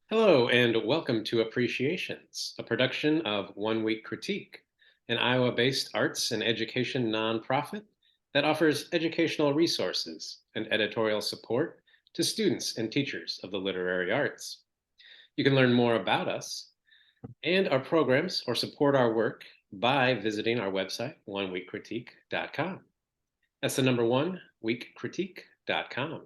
Hello, and welcome to Appreciations, a production of One Week Critique, an Iowa based arts and education nonprofit that offers educational resources and editorial support to students and teachers of the literary arts. You can learn more about us and our programs or support our work by visiting our website, oneweekcritique.com. That's the number one, weekcritique.com.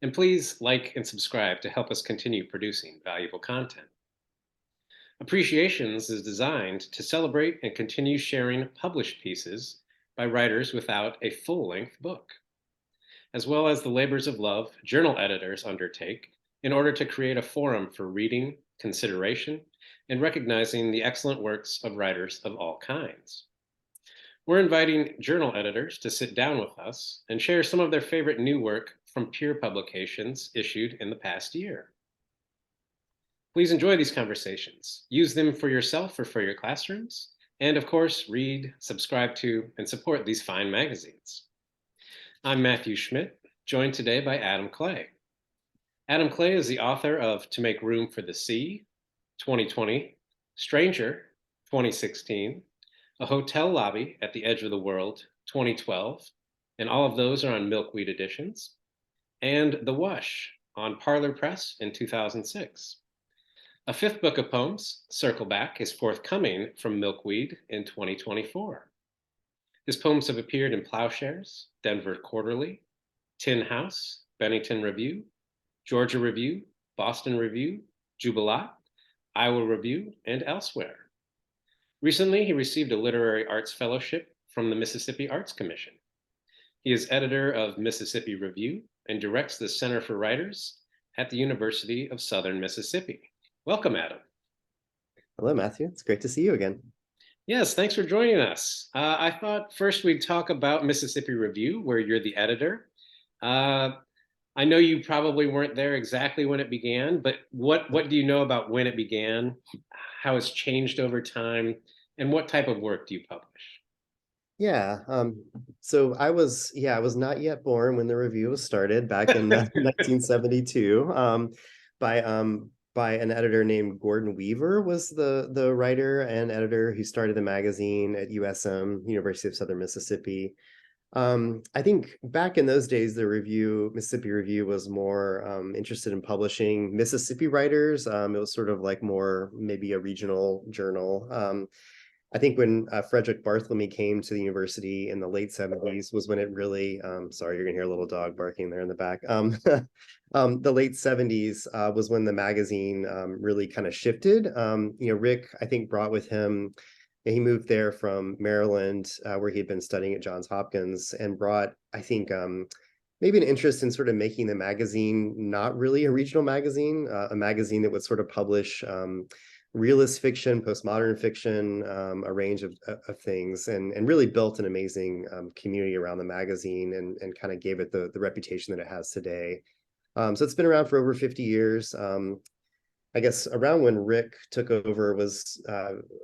And please like and subscribe to help us continue producing valuable content. Appreciations is designed to celebrate and continue sharing published pieces by writers without a full length book, as well as the labors of love journal editors undertake in order to create a forum for reading, consideration, and recognizing the excellent works of writers of all kinds. We're inviting journal editors to sit down with us and share some of their favorite new work from peer publications issued in the past year. Please enjoy these conversations. Use them for yourself or for your classrooms. And of course, read, subscribe to, and support these fine magazines. I'm Matthew Schmidt, joined today by Adam Clay. Adam Clay is the author of To Make Room for the Sea, 2020, Stranger, 2016, A Hotel Lobby at the Edge of the World, 2012, and all of those are on Milkweed editions, and The Wush on Parlor Press in 2006. A fifth book of poems, Circle Back, is forthcoming from Milkweed in 2024. His poems have appeared in Plowshares, Denver Quarterly, Tin House, Bennington Review, Georgia Review, Boston Review, Jubilat, Iowa Review, and elsewhere. Recently, he received a literary arts fellowship from the Mississippi Arts Commission. He is editor of Mississippi Review and directs the Center for Writers at the University of Southern Mississippi. Welcome, Adam. Hello, Matthew. It's great to see you again. Yes, thanks for joining us. I thought first we'd talk about Mississippi Review, where you're the editor. I know you probably weren't there exactly when it began, but what do you know about when it began, how it's changed over time, and what type of work do you publish? Yeah. So I was not yet born when the review was started back in 1972. By an editor named Gordon Weaver was the writer and editor who started the magazine at USM, University of Southern Mississippi. I think back in those days, Mississippi Review was more interested in publishing Mississippi writers. It was sort of like more maybe a regional journal. I think when Frederick Bartholomew came to the university in the late 70s was when it really, sorry, you're gonna hear a little dog barking there in the back. The late 70s was when the magazine really kind of shifted. Rick, I think, brought with him, he moved there from Maryland, where he had been studying at Johns Hopkins, and brought, I think, maybe an interest in sort of making the magazine not really a regional magazine, a magazine that would sort of publish realist fiction, postmodern fiction, a range of things, and really built an amazing community around the magazine and kind of gave it the reputation that it has today. So it's been around for over 50 years. I guess around when Rick took over was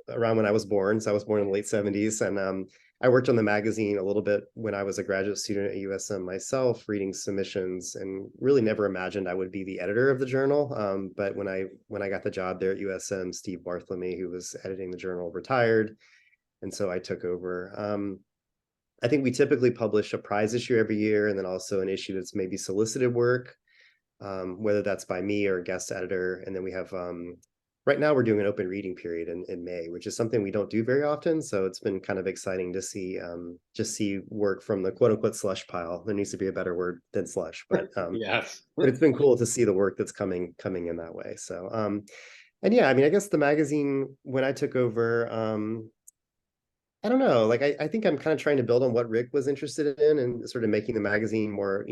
around when I was born. So I was born in the late 70s. And I worked on the magazine a little bit when I was a graduate student at USM myself, reading submissions, and really never imagined I would be the editor of the journal. But when I got the job there at USM, Steve Bartholomew, who was editing the journal, retired. And so I took over. I think we typically publish a prize issue every year, and then also an issue that's maybe solicited work, whether that's by me or a guest editor. And then we have, right now we're doing an open reading period in May, which is something we don't do very often. So it's been kind of exciting to see, just see work from the quote unquote slush pile. There needs to be a better word than slush, but Yes. but it's been cool to see the work that's coming in that way. So, and yeah, I mean, I guess the magazine, when I took over, I don't know, like I think I'm kind of trying to build on what Rick was interested in and sort of making the magazine more,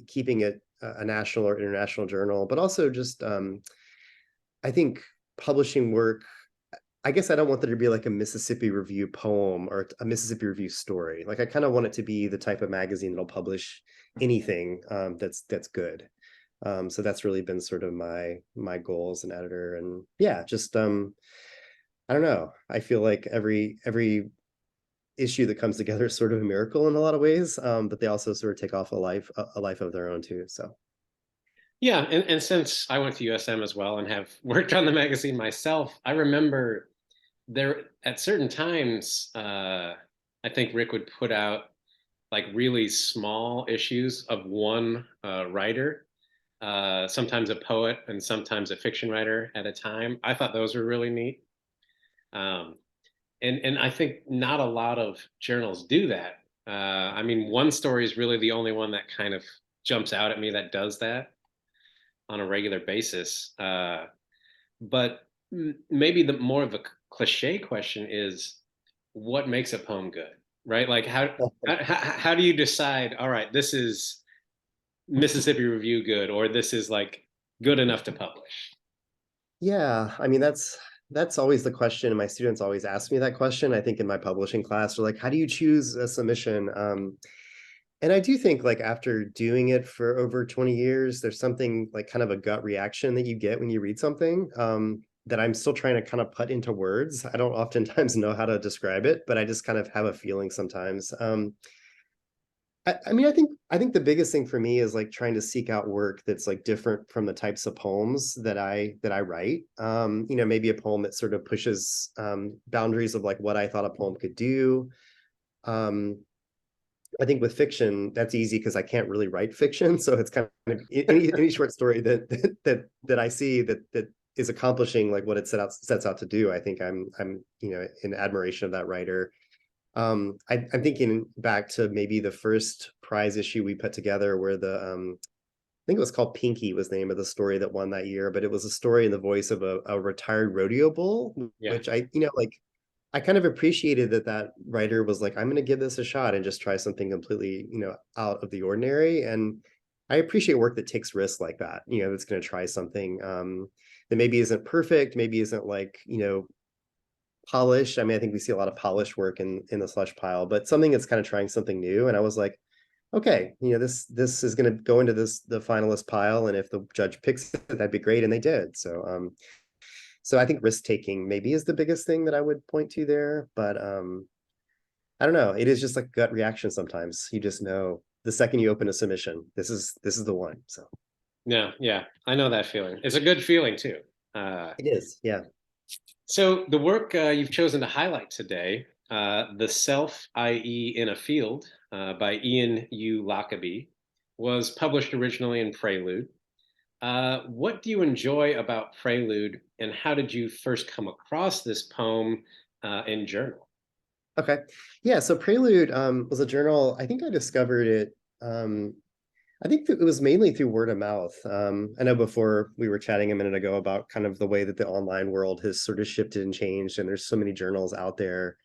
keeping it a national or international journal, but also just I think publishing work. I guess I don't want there to be like a Mississippi Review poem or a Mississippi Review story. Like I kind of want it to be the type of magazine that'll publish anything that's good. So that's really been sort of my goal as an editor. And yeah, just I don't know. I feel like every issue that comes together is sort of a miracle in a lot of ways, but they also sort of take off a life of their own too. So Yeah, and since I went to USM as well and have worked on the magazine myself, I remember there at certain times, I think Rick would put out like really small issues of one writer, sometimes a poet and sometimes a fiction writer at a time. I thought those were really neat. Um, and I think not a lot of journals do that. I mean, one story is really the only one that kind of jumps out at me that does that on a regular basis. But maybe the more of a cliche question is, what makes a poem good, right? Like how do you decide? All right, this is Mississippi Review good, or this is like good enough to publish. Yeah, I mean that's always the question, and my students always ask me that question. I think in my publishing class, they're like, "How do you choose a submission?" And I do think like after doing it for over 20 years, there's something like kind of a gut reaction that you get when you read something that I'm still trying to kind of put into words. I don't oftentimes know how to describe it, but I just kind of have a feeling sometimes. I mean, I think the biggest thing for me is like trying to seek out work that's like different from the types of poems that I write. Maybe a poem that sort of pushes boundaries of like what I thought a poem could do. Um, I think with fiction, that's easy because I can't really write fiction. So it's kind of any short story that I see that is accomplishing like what it sets out to do. I think I'm in admiration of that writer. I'm thinking back to maybe the first prize issue we put together where I think it was called Pinky was the name of the story that won that year, but it was a story in the voice of a retired rodeo bull, Yeah, which like I kind of appreciated that writer was like, I'm going to give this a shot and just try something completely, out of the ordinary. And I appreciate work that takes risks like that, that's going to try something that maybe isn't perfect, maybe isn't like, polished. I mean, I think we see a lot of polished work in the slush pile, but something that's kind of trying something new. And I was like, okay, this is going to go into the finalist pile, and if the judge picks it, that'd be great, and they did. So I think risk taking maybe is the biggest thing that I would point to there. But I don't know. It is just like gut reaction sometimes. You just know the second you open a submission, this is the one. So yeah, I know that feeling. It's a good feeling too. Uh, it is, yeah. so the work you've chosen to highlight today, "The Self, i.e., in a Field" by Ian U Lockaby, was published originally in Prelude. What do you enjoy about Prelude, and how did you first come across this poem in journal? Okay. Yeah, so Prelude was a journal. I think I discovered it. I think it was mainly through word of mouth. I know before we were chatting a minute ago about kind of the way that the online world has sort of shifted and changed, and there's so many journals out there.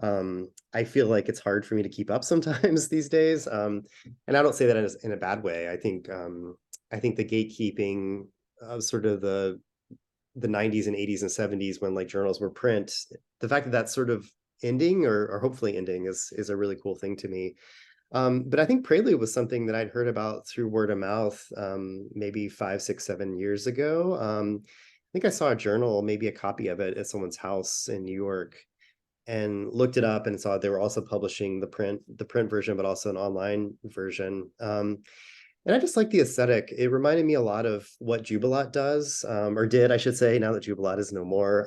I feel like it's hard for me to keep up sometimes these days. And I don't say that in a bad way. I think the gatekeeping of sort of the 90s and 80s and 70s when like journals were print, the fact that that's sort of ending or hopefully ending is a really cool thing to me. But I think Prelude was something that I'd heard about through word of mouth, maybe 5, 6, 7 years ago. I think I saw a journal, maybe a copy of it at someone's house in New York, and looked it up and saw they were also publishing the print version, but also an online version. And I just like the aesthetic. It reminded me a lot of what Jubilat does, or did, I should say, now that Jubilat is no more.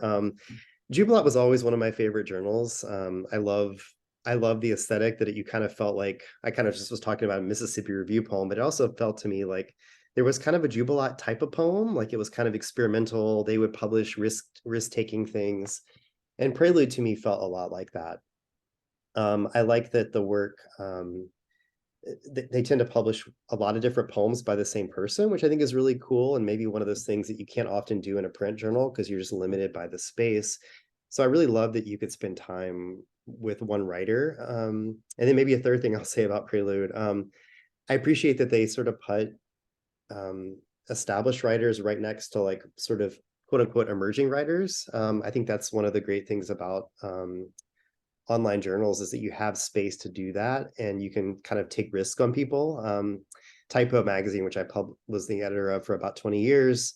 Jubilat was always one of my favorite journals. I love the aesthetic that you kind of felt like I kind of just was talking about a Mississippi Review poem, but it also felt to me like there was kind of a Jubilat type of poem, like it was kind of experimental. They would publish risk-taking things, and Prelude to me felt a lot like that. I like that the work they tend to publish a lot of different poems by the same person, which I think is really cool. And maybe one of those things that you can't often do in a print journal because you're just limited by the space. So I really love that you could spend time with one writer. And then maybe a third thing I'll say about Prelude. I appreciate that they sort of put um, established writers right next to like sort of quote unquote emerging writers. I think that's one of the great things about online journals is that you have space to do that and you can kind of take risks on people. Typo magazine, which I was the editor of for about 20 years,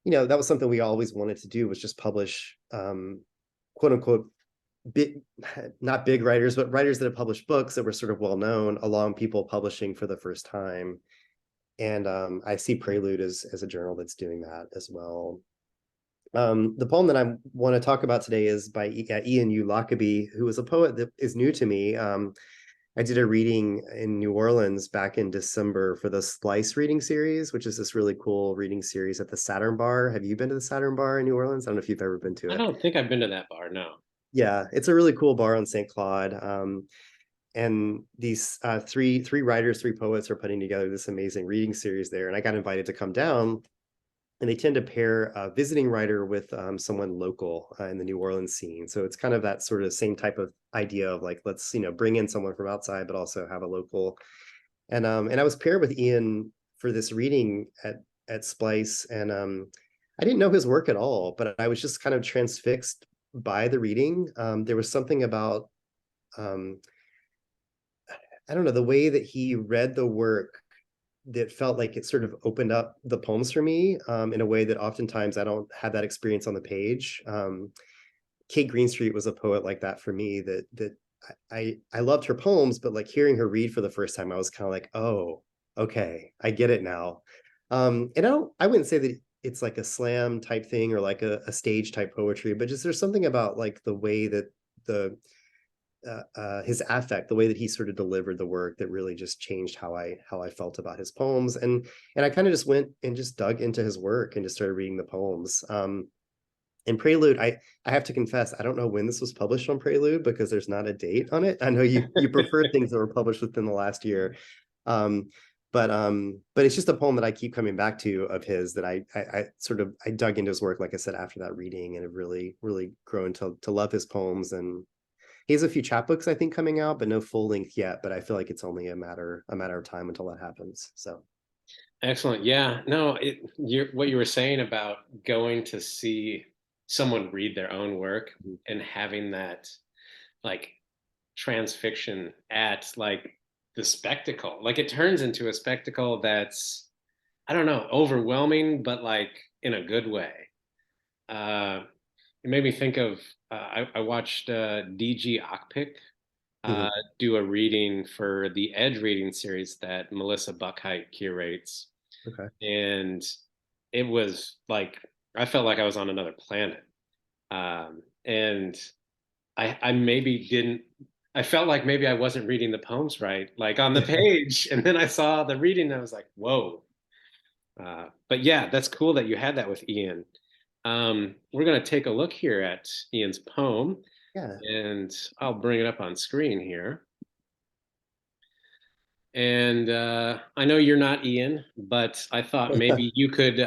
that was something we always wanted to do, was just publish quote unquote big, not big writers, but writers that have published books that were sort of well known, along people publishing for the first time. And I see Prelude as a journal that's doing that as well. The poem that I want to talk about today is by Ian U Lockaby, who is a poet that is new to me. I did a reading in New Orleans back in December for the Splice reading series, which is this really cool reading series at the Saturn Bar. Have you been to the Saturn Bar in New Orleans? I don't know if you've ever been to I it. don't think I've been to that bar, no. Yeah, it's a really cool bar on St. Claude. And these three writers, three poets are putting together this amazing reading series there. And I got invited to come down, and they tend to pair a visiting writer with someone local in the New Orleans scene. So it's kind of that sort of same type of idea of like, let's, bring in someone from outside, but also have a local. And I was paired with Ian for this reading at Splice, and I didn't know his work at all, but I was just kind of transfixed by the reading. There was something about um, I don't know, the way that he read the work that felt like it sort of opened up the poems for me in a way that oftentimes I don't have that experience on the page. Kate Greenstreet was a poet like that for me, that I loved her poems, but like hearing her read for the first time, I was kind of like, oh, okay, I get it now. And I wouldn't say that it's like a slam type thing or like a stage type poetry, but just there's something about like the way that the his affect, the way that he sort of delivered the work, that really just changed how I felt about his poems. And I kind of just went and just dug into his work and just started reading the poems. And Prelude, I have to confess, I don't know when this was published on Prelude because there's not a date on it. I know you prefer things that were published within the last year. Um, but it's just a poem that I keep coming back to of his, that I sort of I dug into his work, like I said, after that reading, and have really grown to love his poems. And he has a few chapbooks, I think, coming out, but no full length yet. But I feel like it's only a matter of time until that happens. So Excellent. Yeah, no, what you were saying about going to see someone read their own work and having that like transfixion at like the spectacle. Like it turns into a spectacle that's, I don't know, overwhelming, but like in a good way. Uh, it made me think of I watched DG Ockpick uh, mhm. do a reading for the Edge reading series that Melissa Buckheit curates, Okay. and it was like I felt like I was on another planet. And I maybe didn't. I felt like maybe I wasn't reading the poems right, like on the page, and then I saw the reading, and I was like, "Whoa!" But yeah, that's cool that you had that with Ian. We're gonna take a look here at Ian's poem, Yeah. and I'll bring it up on screen here. And I know you're not Ian, but I thought maybe you could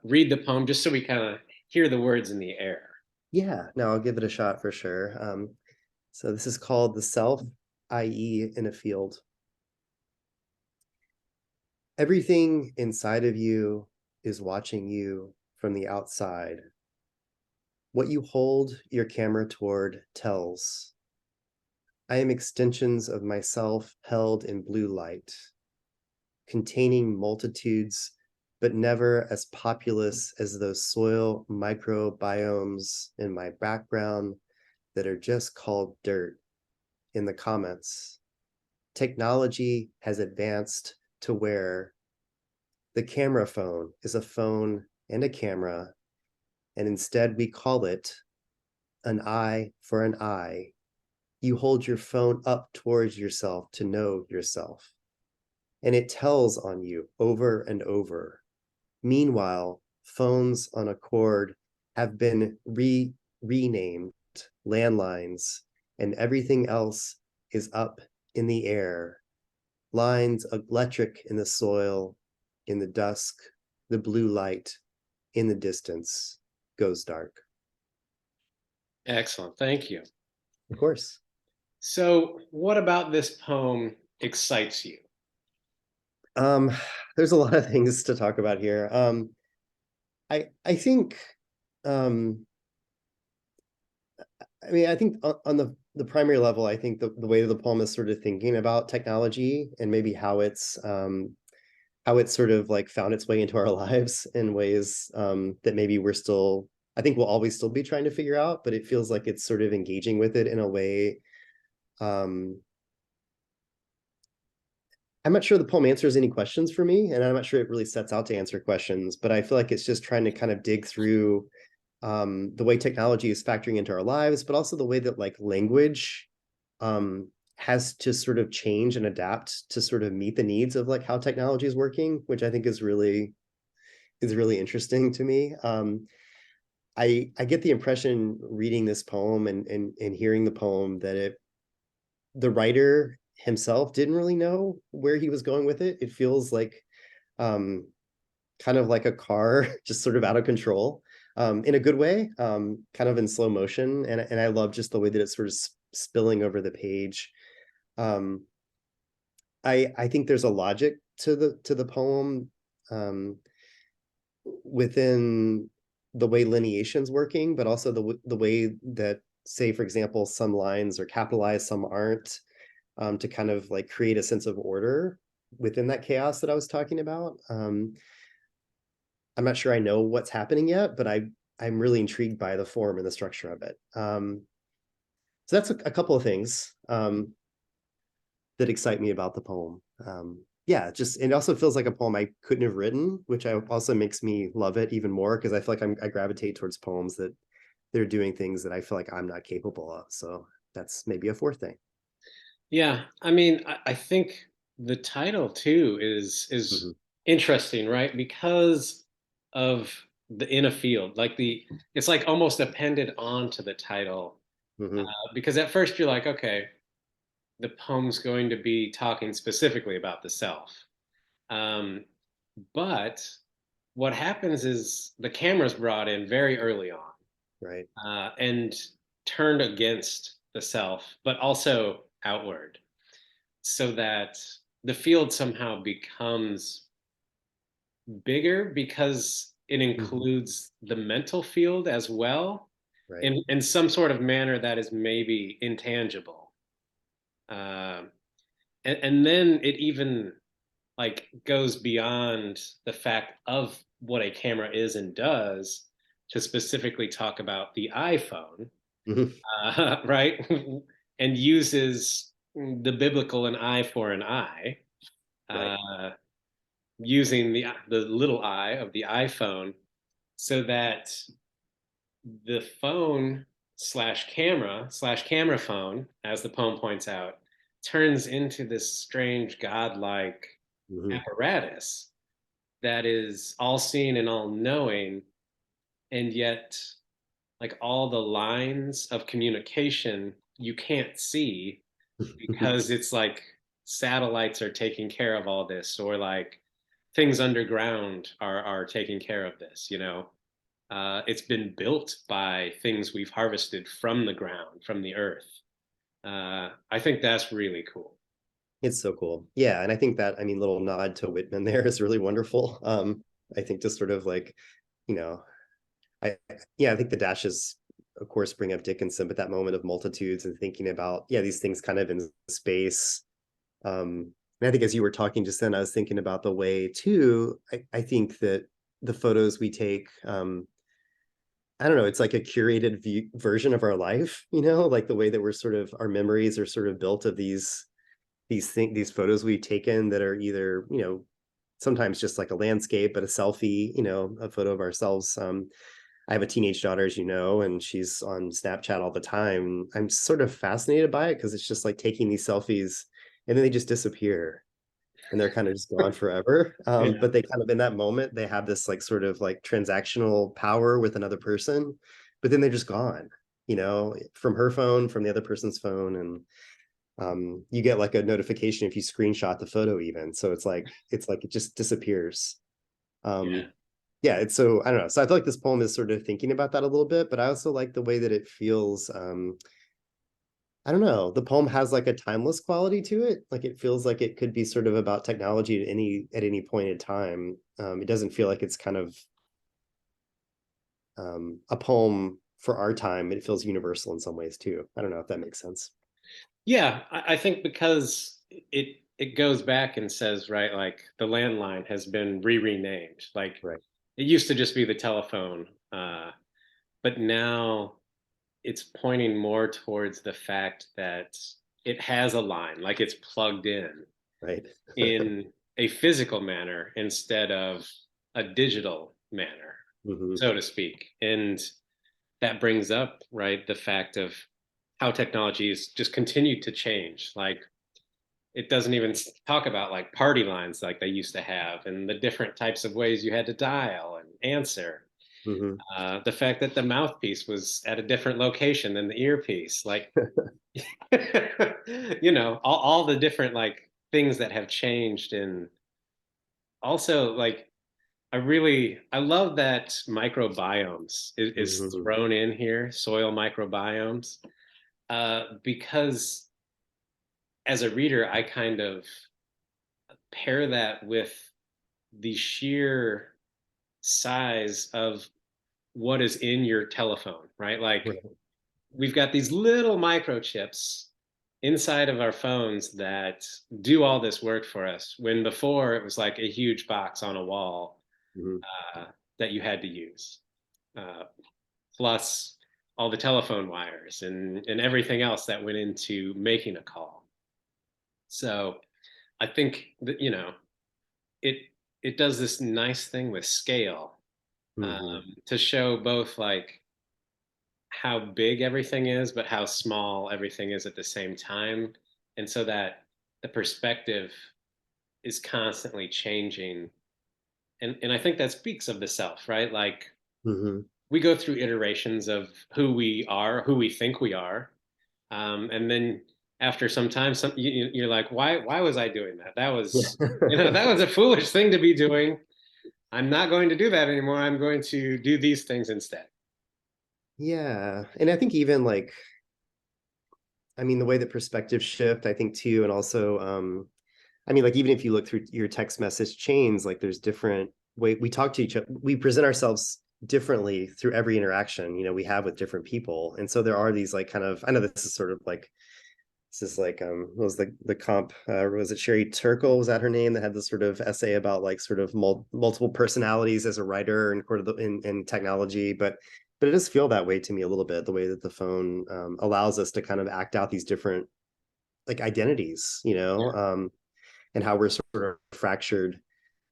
read the poem just so we kind of hear the words in the air. Yeah, no, I'll give it a shot for sure. So this is called The Self, i.e., in a Field. Everything inside of you is watching you from the outside. What you hold your camera toward tells. I am extensions of myself held in blue light, containing multitudes, but never as populous as those soil microbiomes in my background that are just called dirt in the comments. Technology has advanced to where the camera phone is a phone and a camera, and instead we call it an eye for an eye. You hold your phone up towards yourself to know yourself, and it tells on you over and over. Meanwhile, phones on a cord have been renamed landlines, and everything else is up in the air. Lines electric in the soil, in the dusk, the blue light in the distance goes dark. Excellent, thank you. Of course. So, what about this poem excites you? Um, there's a lot of things to talk about here. I think um I think on the primary level, I think the way the poem is sort of thinking about technology and maybe how it's sort of like found its way into our lives in ways that maybe I think we'll always still be trying to figure out, but it feels like it's sort of engaging with it in a way. Um, I'm not sure the poem answers any questions for me, and I'm not sure it really sets out to answer questions, but I feel like it's just trying to kind of dig through the way technology is factoring into our lives, but also the way that like language has to sort of change and adapt to sort of meet the needs of like how technology is working, which I think is really interesting to me. I get the impression reading this poem and hearing the poem that the writer himself didn't really know where he was going with it. It feels like um, kind of like a car just sort of out of control in a good way, kind of in slow motion. And I love just the way that it's sort of spilling over the page. Um, I think there's a logic to the poem within the way lineation's working, but also the way that, say, for example, some lines are capitalized, some aren't, to kind of like create a sense of order within that chaos that I was talking about. I'm not sure I know what's happening yet, but I'm really intrigued by the form and the structure of it. So that's a couple of things that excite me about the poem. Yeah, just it also feels like a poem I couldn't have written, which also makes me love it even more because I feel like I gravitate towards poems that they're doing things that I feel like I'm not capable of. So that's maybe a fourth thing. Yeah, I mean, I think the title too is Hmm. interesting, right? Because of the in a field, like the it's like almost appended onto the title. Hmm. Because at first you're like, okay, the poem's going to be talking specifically about the self. Um, but what happens is the camera's brought in very early on Right. and turned against the self, but also outward, so that the field somehow becomes bigger because it Hmm. includes the mental field as well Right. in some sort of manner that is maybe intangible. Um, and then it even like goes beyond the fact of what a camera is and does to specifically talk about the iPhone, Hmm. right? And uses the biblical an eye for an eye, Right. uh, using the little eye of the iPhone, so that the phone slash camera phone, as the poem points out, turns into this strange godlike Hmm. apparatus that is all seeing and all knowing, and yet like all the lines of communication you can't see because it's like satellites are taking care of all this, or like things underground are taking care of this, you know. It's been built by things we've harvested from the ground, from the earth. I think that's really cool. It's so cool. Yeah, and I think that, I mean, little nod to Whitman there is really wonderful. I think just sort of like, you know, I yeah, I think the dashes, of course, bring up Dickinson, but that moment of multitudes and thinking about, yeah, these things kind of in space. And I think as you were talking just then, I was thinking about the way too, I think that the photos we take, I don't know, it's like a curated version of our life, like the way that we're sort of, our memories are sort of built of these photos we've taken that are either, sometimes just like a landscape, but a selfie, a photo of ourselves. I have a teenage daughter, as you know, and she's on Snapchat all the time. I'm sort of fascinated by it because it's just like taking these selfies and then they just disappear and they're kind of just gone forever. Yeah, But they kind of in that moment, they have this like sort of like transactional power with another person, but then they're just gone, from her phone, from the other person's phone. And you get like a notification if you screenshot the photo even. So it's like it just disappears. yeah, Um, yeah, it's so I don't know. So I feel like this poem is sort of thinking about that a little bit, but I also like the way that it feels. I don't know. The poem has like a timeless quality to it. Like it feels like it could be sort of about technology at any point in time. It doesn't feel like it's kind of a poem for our time. It feels universal in some ways too. I don't know if that makes sense. yeah. I think because it goes back and says, right, like the landline has been renamed. Like Right. it used to just be the telephone, but now it's pointing more towards the fact that it has a line, like it's plugged in. Right. in a physical manner instead of a digital manner, Hmm. so to speak. And that brings up, right, the fact of how technologies just continue to change. Like, it doesn't even talk about like party lines like they used to have and the different types of ways you had to dial and answer. Hmm. The fact that the mouthpiece was at a different location than the earpiece, like, all the different like things that have changed. And also, like, I love that microbiomes is Hmm. thrown in here, soil microbiomes, because as a reader, I kind of pair that with the sheer size of what is in your telephone, right? Like, Right. we've got these little microchips inside of our phones that do all this work for us, when before it was like a huge box on a wall, Hmm. uh, that you had to use, uh, plus all the telephone wires and everything else that went into making a call. So I think that, it it does this nice thing with scale, Hmm. to show both like how big everything is, but how small everything is at the same time. And so that the perspective is constantly changing. And I think that speaks of the self, right? Like, Hmm. we go through iterations of who we are, who we think we are. And then after some time, you're like, why was I doing that? That was, that was a foolish thing to be doing. I'm not going to do that anymore. I'm going to do these things instead. Yeah. And I think even like, I mean, the way that perspectives shift, I think too, and also, I mean, like even if you look through your text message chains, like there's different way we talk to each other, we present ourselves differently through every interaction, we have with different people. And so there are these like kind of, I know this is sort of like, this is like, what was the comp, was it Sherry Turkle, was that her name, that had this sort of essay about like sort of multiple personalities as a writer and sort of in technology, but it does feel that way to me a little bit, the way that the phone allows us to kind of act out these different like identities, and how we're sort of fractured.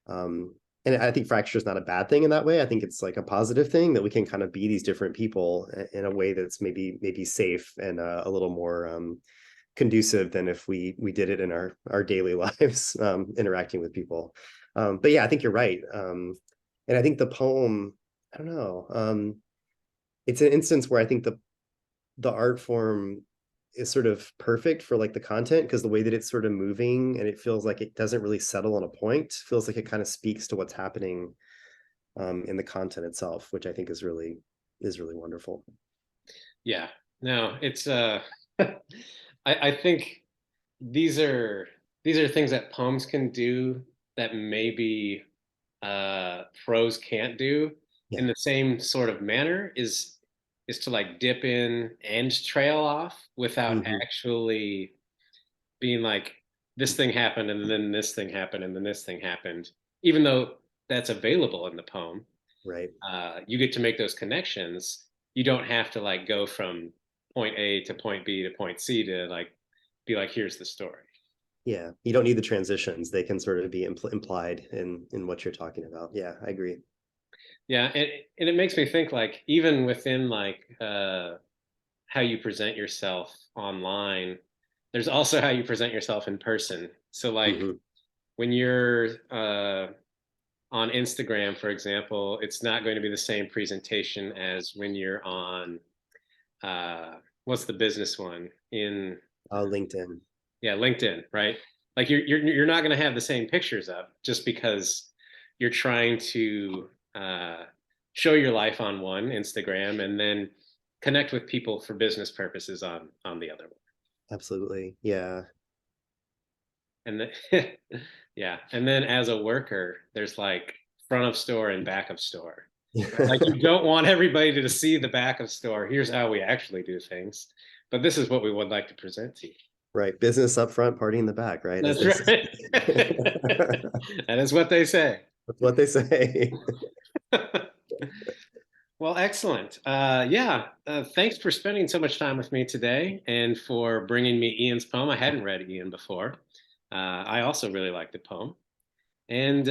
Um, and I think fracture is not a bad thing in that way. I think it's like a positive thing that we can kind of be these different people in a way that's maybe safe and a little more conducive than if we did it in our daily lives, interacting with people. But yeah, I think you're right. And I think the poem, I don't know, it's an instance where I think the art form is sort of perfect for like the content, because the way that it's sort of moving and it feels like it doesn't really settle on a point, feels like it kind of speaks to what's happening in the content itself, which I think is really wonderful. Yeah. No, it's I think these are these are things that poems can do that maybe prose can't do Yeah. in the same sort of manner, is to like dip in and trail off without Hmm. actually being like, this thing happened and then this thing happened and then this thing happened. Even though that's available in the poem, Right. you get to make those connections. You don't have to like go from point A to point B to point C to like be like, here's the story. Yeah, you don't need the transitions, they can sort of be implied in what you're talking about. Yeah, I agree. Yeah, and it makes me think like, even within like how you present yourself online, there's also how you present yourself in person. So like, Hmm. when you're on Instagram, for example, it's not going to be the same presentation as when you're on, what's the business one in, LinkedIn. yeah, LinkedIn, right? Like, you're not going to have the same pictures up just because you're trying to show your life on one Instagram and then connect with people for business purposes on the other one. Absolutely. Yeah. And then, yeah, and then as a worker, there's like front of store and back of store. Right? Like, you don't want everybody to see the back of store. Here's how we actually do things, but this is what we would like to present to you. Right. Business up front, party in the back, right? As That's they say. right. That is what they say. That's what they say. Well, excellent. Yeah, thanks for spending so much time with me today and for bringing me Ian's poem. I hadn't read Ian before. I also really like the poem. And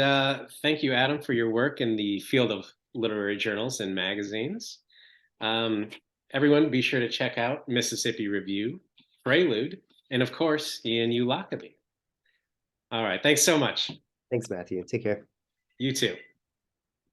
thank you, Adam, for your work in the field of literary journals and magazines. Um, Everyone, be sure to check out Mississippi Review, Prelude, and of course, Ian U Lockaby. All right, thanks so much. Thanks, Matthew. Take care. You too.